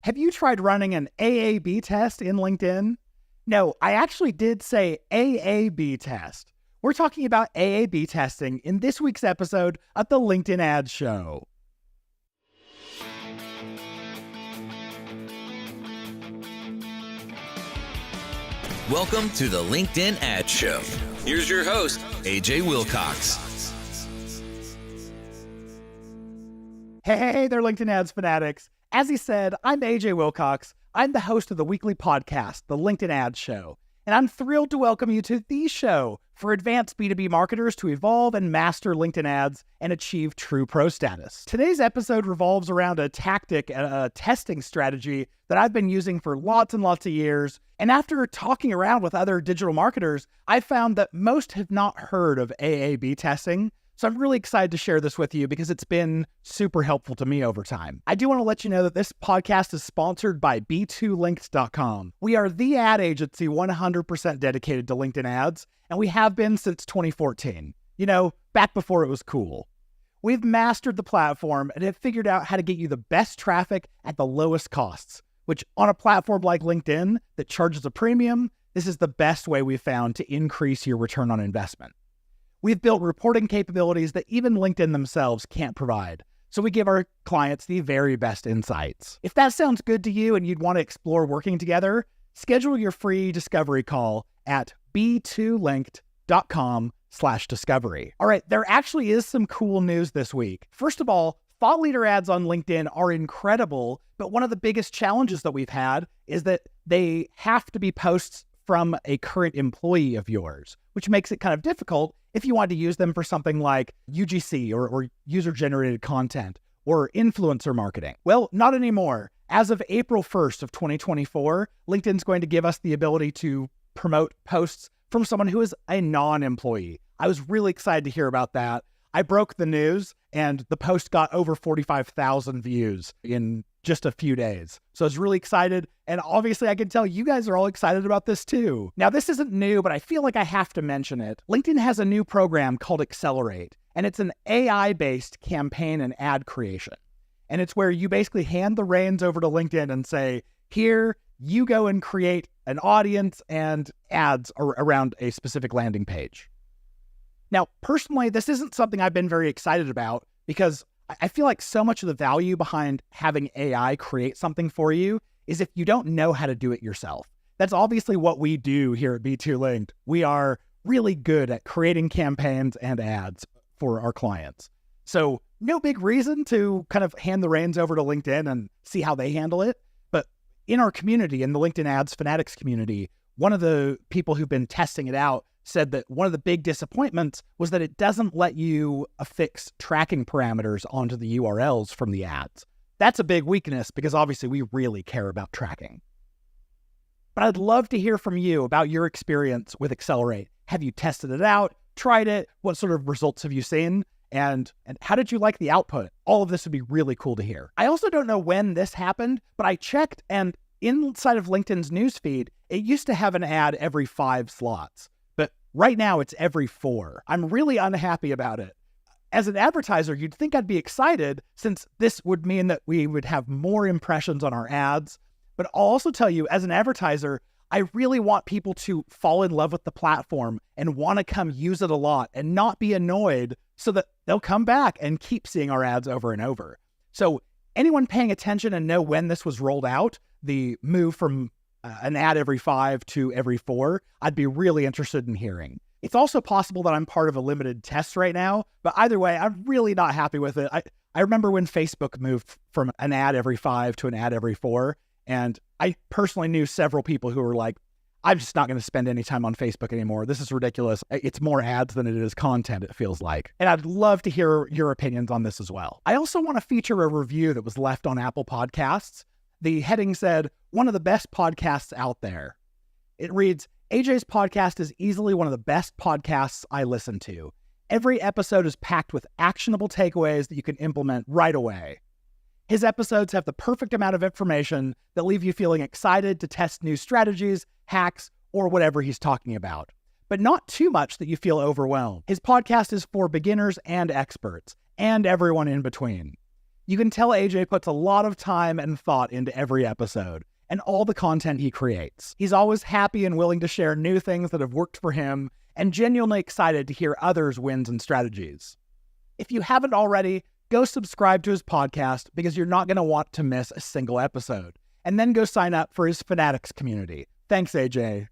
Have you tried running an AAB test in LinkedIn? No, I actually did say AAB test. We're talking about AAB testing in this week's episode of the LinkedIn Ads Show. Welcome to the LinkedIn Ads Show. Here's your host, AJ Wilcox. Hey there, LinkedIn Ads fanatics. As he said, I'm AJ Wilcox. I'm the host of the weekly podcast, the LinkedIn Ads Show. And I'm thrilled to welcome you to the show for advanced B2B marketers to evolve and master LinkedIn ads and achieve true pro status. Today's episode revolves around a tactic, a testing strategy that I've been using for lots and lots of years. And after talking around with other digital marketers, I found that most have not heard of AAB testing. So I'm really excited to share this with you because it's been super helpful to me over time. I do want to let you know that this podcast is sponsored by B2Linked.com. We are the ad agency 100% dedicated to LinkedIn ads, and we have been since 2014. You know, back before it was cool. We've mastered the platform and have figured out how to get you the best traffic at the lowest costs, which on a platform like LinkedIn that charges a premium, this is the best way we've found to increase your return on investment. We've built reporting capabilities that even LinkedIn themselves can't provide, so we give our clients the very best insights. If that sounds good to you and you'd want to explore working together, schedule your free discovery call at b2linked.com/discovery. All right, there actually is some cool news this week. First of all, thought leader ads on LinkedIn are incredible, but one of the biggest challenges that we've had is that they have to be posts from a current employee of yours, which makes it kind of difficult if you want to use them for something like UGC or user-generated content or influencer marketing. Well, not anymore. As of April 1st of 2024, LinkedIn's going to give us the ability to promote posts from someone who is a non-employee. I was really excited to hear about that. I broke the news and the post got over 45,000 views in just a few days. So I was really excited. And obviously I can tell you guys are all excited about this too. Now this isn't new, but I feel like I have to mention it. LinkedIn has a new program called Accelerate, and it's an AI-based campaign and ad creation. And it's where you basically hand the reins over to LinkedIn and say, here, you go and create an audience and ads around a specific landing page. Now, personally, this isn't something I've been very excited about because I feel like so much of the value behind having AI create something for you is if you don't know how to do it yourself. That's obviously what we do here at B2Linked. We are really good at creating campaigns and ads for our clients. So no big reason to kind of hand the reins over to LinkedIn and see how they handle it. But in our community, in the LinkedIn Ads Fanatics community, one of the people who've been testing it out said that one of the big disappointments was that it doesn't let you affix tracking parameters onto the URLs from the ads. That's a big weakness because obviously we really care about tracking. But I'd love to hear from you about your experience with Accelerate. Have you tested it out, tried it? What sort of results have you seen? And how did you like the output? All of this would be really cool to hear. I also don't know when this happened, but I checked and inside of LinkedIn's newsfeed, it used to have an ad every 5 slots. Right now, it's every 4. I'm really unhappy about it. As an advertiser, you'd think I'd be excited since this would mean that we would have more impressions on our ads. But I'll also tell you, as an advertiser, I really want people to fall in love with the platform and want to come use it a lot and not be annoyed so that they'll come back and keep seeing our ads over and over. So anyone paying attention and know when this was rolled out, the move from an ad every 5 to every 4, I'd be really interested in hearing. It's also possible that I'm part of a limited test right now, but either way, I'm really not happy with it. I remember when Facebook moved from an ad every 5 to an ad every 4, and I personally knew several people who were like, I'm just not going to spend any time on Facebook anymore. This is ridiculous. It's more ads than it is content, it feels like. And I'd love to hear your opinions on this as well. I also want to feature a review that was left on Apple Podcasts. The heading said, one of the best podcasts out there. It reads, AJ's podcast is easily one of the best podcasts I listen to. Every episode is packed with actionable takeaways that you can implement right away. His episodes have the perfect amount of information that leave you feeling excited to test new strategies, hacks, or whatever he's talking about, but not too much that you feel overwhelmed. His podcast is for beginners and experts, and everyone in between. You can tell AJ puts a lot of time and thought into every episode and all the content he creates. He's always happy and willing to share new things that have worked for him and genuinely excited to hear others' wins and strategies. If you haven't already, go subscribe to his podcast because you're not going to want to miss a single episode. And then go sign up for his Fanatics community. Thanks, AJ.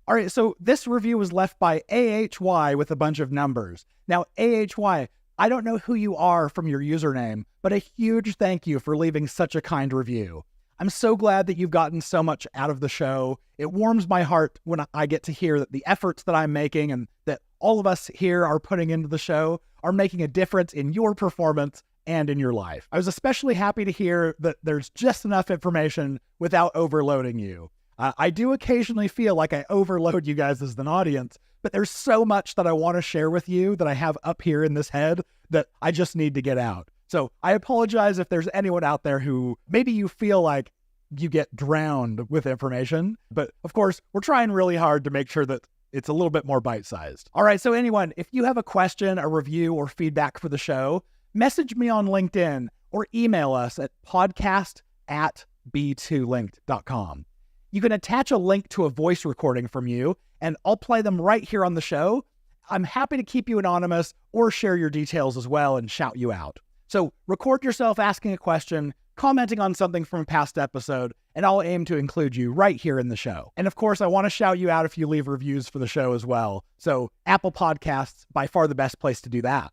All right, so this review was left by AHY with a bunch of numbers. Now, AHY, I don't know who you are from your username, but a huge thank you for leaving such a kind review. I'm so glad that you've gotten so much out of the show. It warms my heart when I get to hear that the efforts that I'm making and that all of us here are putting into the show are making a difference in your performance and in your life. I was especially happy to hear that there's just enough information without overloading you. I do occasionally feel like I overload you guys as an audience, but there's so much that I want to share with you that I have up here in this head that I just need to get out. So I apologize if there's anyone out there who maybe you feel like you get drowned with information, but of course, we're trying really hard to make sure that it's a little bit more bite-sized. All right, so anyone, if you have a question, a review, or feedback for the show, message me on LinkedIn or email us at podcast@b2linked.com. You can attach a link to a voice recording from you, and I'll play them right here on the show. I'm happy to keep you anonymous or share your details as well and shout you out. So record yourself asking a question, commenting on something from a past episode, and I'll aim to include you right here in the show. And of course, I want to shout you out if you leave reviews for the show as well. So Apple Podcasts, by far the best place to do that.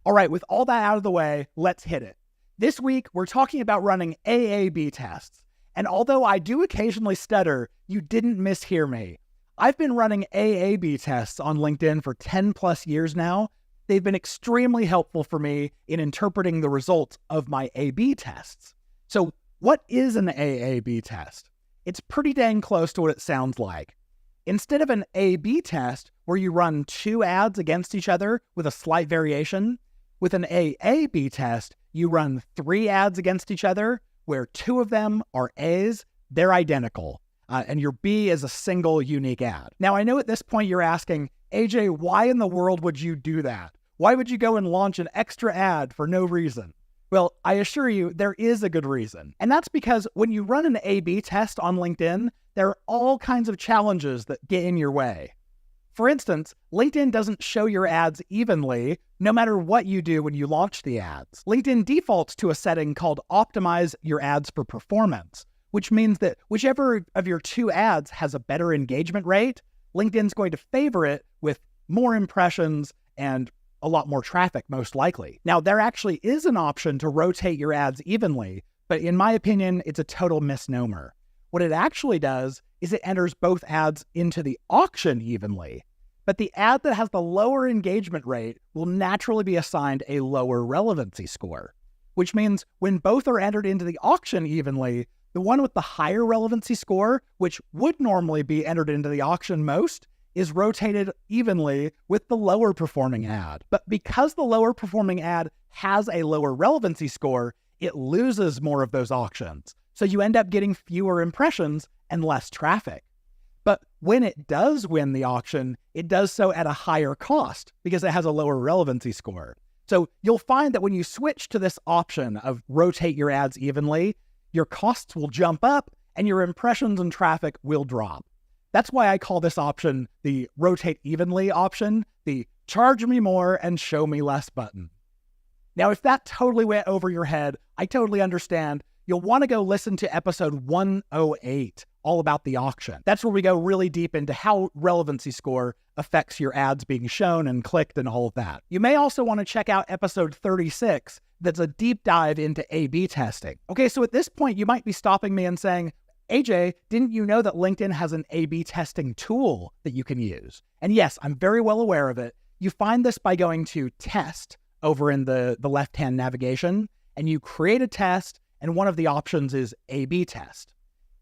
All right, with all that out of the way, let's hit it. This week, we're talking about running AAB tests. And although I do occasionally stutter, you didn't mishear me. I've been running AAB tests on LinkedIn for 10 plus years now. They've been extremely helpful for me in interpreting the results of my A/B tests. So what is an AAB test? It's pretty dang close to what it sounds like. Instead of an A/B test where you run 2 ads against each other with a slight variation, with an AAB test, you run 3 ads against each other where 2 of them are A's, they're identical, and your B is a single unique ad. Now, I know at this point you're asking, AJ, why in the world would you do that? Why would you go and launch an extra ad for no reason? Well, I assure you, there is a good reason. And that's because when you run an A/B test on LinkedIn, there are all kinds of challenges that get in your way. For instance, LinkedIn doesn't show your ads evenly, no matter what you do when you launch the ads. LinkedIn defaults to a setting called Optimize Your Ads for Performance, which means that whichever of your 2 ads has a better engagement rate, LinkedIn's going to favor it with more impressions and a lot more traffic, most likely. Now, there actually is an option to rotate your ads evenly, but in my opinion, it's a total misnomer. What it actually does is it enters both ads into the auction evenly, but the ad that has the lower engagement rate will naturally be assigned a lower relevancy score, which means when both are entered into the auction evenly, the one with the higher relevancy score, which would normally be entered into the auction most, is rotated evenly with the lower performing ad. But because the lower performing ad has a lower relevancy score, it loses more of those auctions. So you end up getting fewer impressions and less traffic. But when it does win the auction, it does so at a higher cost because it has a lower relevancy score. So you'll find that when you switch to this option of rotate your ads evenly, your costs will jump up and your impressions and traffic will drop. That's why I call this option the rotate evenly option, the charge me more and show me less button. Now, if that totally went over your head, I totally understand. You'll want to go listen to episode 108, all about the auction. That's where we go really deep into how relevancy score affects your ads being shown and clicked and all of that. You may also want to check out episode 36, that's a deep dive into A/B testing. Okay, so at this point, you might be stopping me and saying, AJ, didn't you know that LinkedIn has an A/B testing tool that you can use? And yes, I'm very well aware of it. You find this by going to test over in the left-hand navigation, and you create a test, and one of the options is A/B test.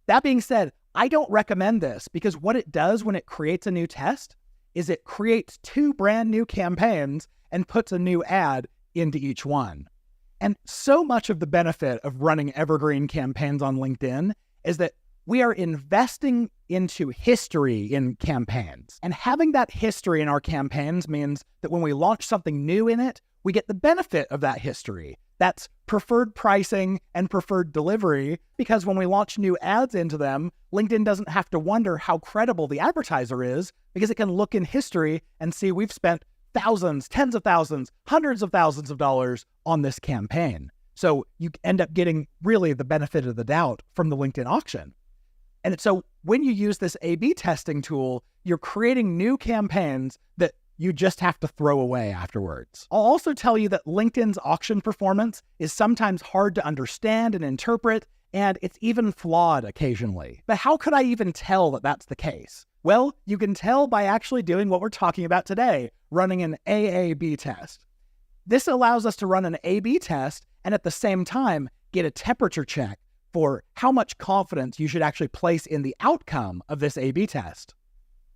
That being said, I don't recommend this because what it does when it creates a new test is it creates 2 brand new campaigns and puts a new ad into each one. And so much of the benefit of running evergreen campaigns on LinkedIn is that we are investing into history in campaigns. And having that history in our campaigns means that when we launch something new in it, we get the benefit of that history. That's preferred pricing and preferred delivery, because when we launch new ads into them, LinkedIn doesn't have to wonder how credible the advertiser is, because it can look in history and see we've spent thousands, tens of thousands, hundreds of thousands of dollars on this campaign. So you end up getting really the benefit of the doubt from the LinkedIn auction. And so when you use this A/B testing tool, you're creating new campaigns that you just have to throw away afterwards. I'll also tell you that LinkedIn's auction performance is sometimes hard to understand and interpret, and it's even flawed occasionally. But how could I even tell that that's the case? Well, you can tell by actually doing what we're talking about today, running an AAB test. This allows us to run an A/B test and at the same time get a temperature check for how much confidence you should actually place in the outcome of this A/B test.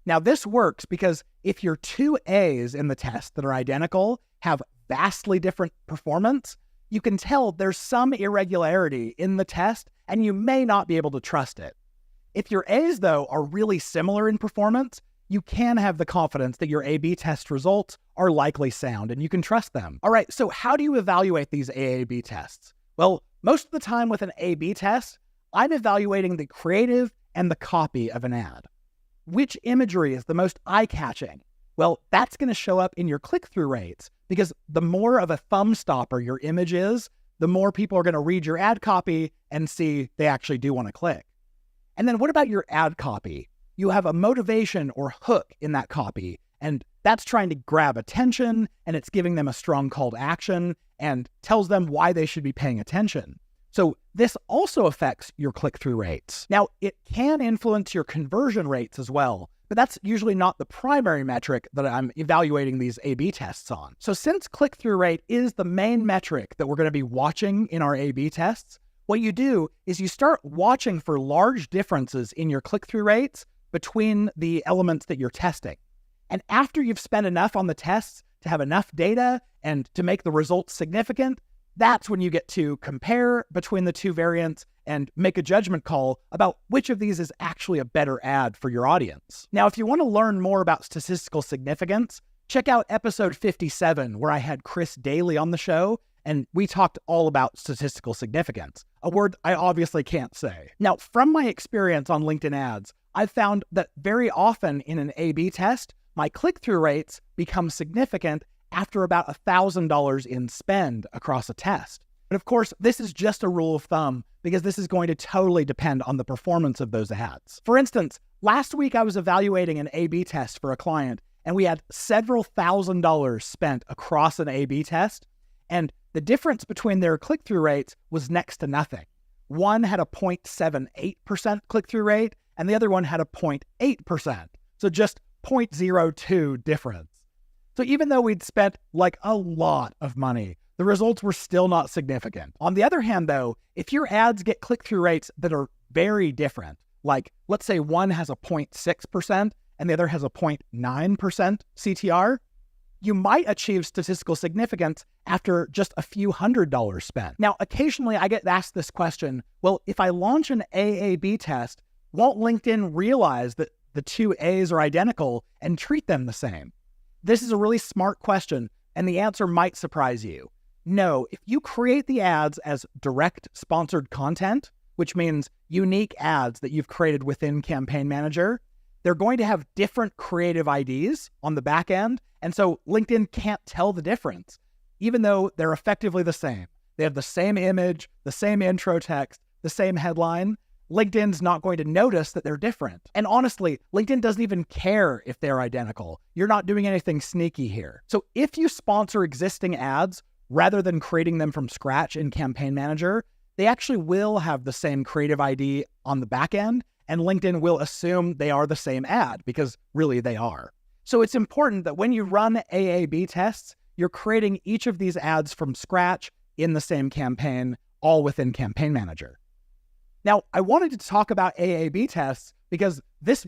Now, this works because if your two A's in the test that are identical have vastly different performance, you can tell there's some irregularity in the test and you may not be able to trust it. If your A's, though, are really similar in performance, you can have the confidence that your A/B test results are likely sound and you can trust them. All right, so how do you evaluate these AAB tests? Well, most of the time with an A/B test, I'm evaluating the creative and the copy of an ad. Which imagery is the most eye-catching? Well, that's going to show up in your click-through rates, because the more of a thumb stopper your image is, the more people are going to read your ad copy and see they actually do want to click. And then what about your ad copy? You have a motivation or hook in that copy, and that's trying to grab attention, and it's giving them a strong call to action and tells them why they should be paying attention. So this also affects your click-through rates. Now, it can influence your conversion rates as well, but that's usually not the primary metric that I'm evaluating these A/B tests on. So since click-through rate is the main metric that we're going to be watching in our A/B tests, what you do is you start watching for large differences in your click-through rates between the elements that you're testing. And after you've spent enough on the tests to have enough data and to make the results significant, that's when you get to compare between the two variants and make a judgment call about which of these is actually a better ad for your audience. Now, if you want to learn more about statistical significance, check out episode 57, where I had Chris Daly on the show, and we talked all about statistical significance, a word I obviously can't say. Now, from my experience on LinkedIn ads, I've found that very often in an A/B test, my click-through rates become significant after about $1,000 in spend across a test. But of course, this is just a rule of thumb, because this is going to totally depend on the performance of those ads. For instance, last week I was evaluating an A/B test for a client, and we had several $1,000s spent across an A/B test, and the difference between their click-through rates was next to nothing. One had a 0.78% click-through rate, and the other one had a 0.8%. So just 0.02 difference. So even though we'd spent like a lot of money, the results were still not significant. On the other hand, though, if your ads get click-through rates that are very different, like let's say one has a 0.6% and the other has a 0.9% CTR, you might achieve statistical significance after just a few $100s spent. Now, occasionally I get asked this question, well, if I launch an AAB test, won't LinkedIn realize that the two A's are identical and treat them the same? This is a really smart question, and the answer might surprise you. No, if you create the ads as direct sponsored content, which means unique ads that you've created within Campaign Manager, they're going to have different creative IDs on the back end, and so LinkedIn can't tell the difference, even though they're effectively the same. They have the same image, the same intro text, the same headline. LinkedIn's not going to notice that they're different. And honestly, LinkedIn doesn't even care if they're identical. You're not doing anything sneaky here. So if you sponsor existing ads rather than creating them from scratch in Campaign Manager, they actually will have the same creative ID on the back end, and LinkedIn will assume they are the same ad, because really they are. So it's important that when you run AAB tests, you're creating each of these ads from scratch in the same campaign, all within Campaign Manager. Now, I wanted to talk about AAB tests because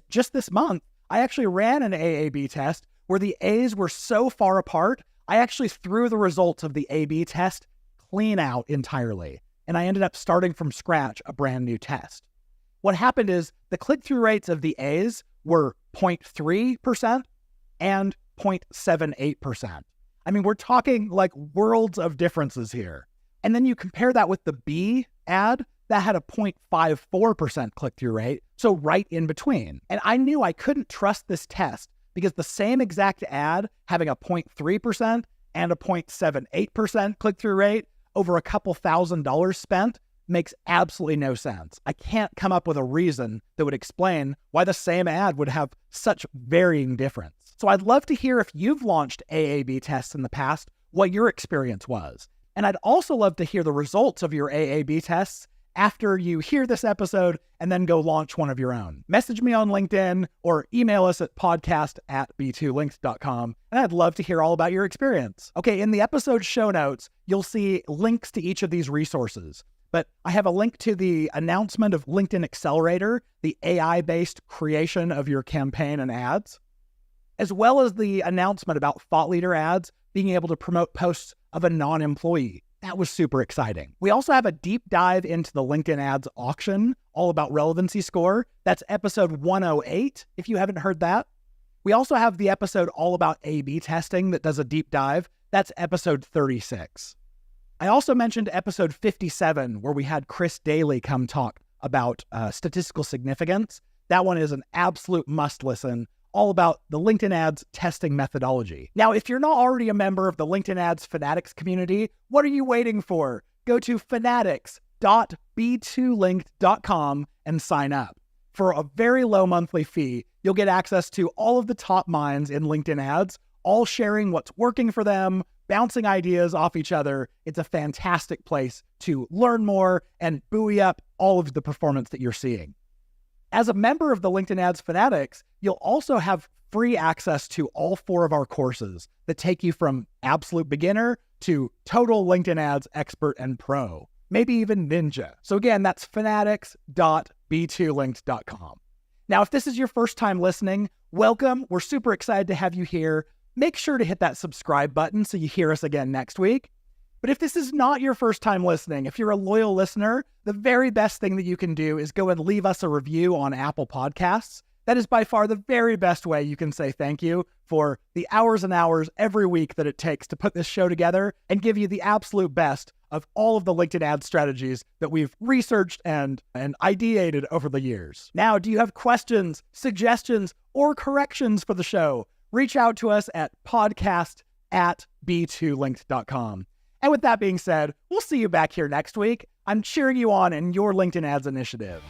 just this month, I actually ran an AAB test where the A's were so far apart, I actually threw the results of the A/B test clean out entirely, and I ended up starting from scratch a brand new test. What happened is the click-through rates of the A's were 0.3% and 0.78%. I mean, we're talking like worlds of differences here. And then you compare that with the B ad that had a 0.54% click-through rate, so right in between. And I knew I couldn't trust this test because the same exact ad having a 0.3% and a 0.78% click-through rate over a couple $1,000s spent makes absolutely no sense. I can't come up with a reason that would explain why the same ad would have such varying difference. So I'd love to hear if you've launched AAB tests in the past, what your experience was. And I'd also love to hear the results of your AAB tests after you hear this episode and then go launch one of your own. Message me on LinkedIn or email us at podcast@b2linked.com, and I'd love to hear all about your experience. Okay, in the episode show notes, you'll see links to each of these resources, but I have a link to the announcement of LinkedIn Accelerator, the AI-based creation of your campaign and ads, as well as the announcement about thought leader ads being able to promote posts of a non-employee. That was super exciting. We also have a deep dive into the LinkedIn ads auction, all about relevancy score. That's episode 108, if you haven't heard that. We also have the episode all about A/B testing that does a deep dive. That's episode 36. I also mentioned episode 57, where we had Chris Daly come talk about statistical significance. That one is an absolute must listen, all about the LinkedIn ads testing methodology. Now, if you're not already a member of the LinkedIn ads Fanatics community, what are you waiting for? Go to fanatics.b2linked.com and sign up. For a very low monthly fee, you'll get access to all of the top minds in LinkedIn ads, all sharing what's working for them, bouncing ideas off each other. It's a fantastic place to learn more and buoy up all of the performance that you're seeing. As a member of the LinkedIn Ads Fanatics, you'll also have free access to all 4 of our courses that take you from absolute beginner to total LinkedIn Ads expert and pro, maybe even ninja. So again, that's fanatics.b2linked.com. Now, if this is your first time listening, welcome. We're super excited to have you here. Make sure to hit that subscribe button so you hear us again next week. But if this is not your first time listening, if you're a loyal listener, the very best thing that you can do is go and leave us a review on Apple Podcasts. That is by far the very best way you can say thank you for the hours and hours every week that it takes to put this show together and give you the absolute best of all of the LinkedIn ad strategies that we've researched and ideated over the years. Now, do you have questions, suggestions, or corrections for the show? Reach out to us at podcast@b2linked.com. And with that being said, we'll see you back here next week. I'm cheering you on in your LinkedIn ads initiative.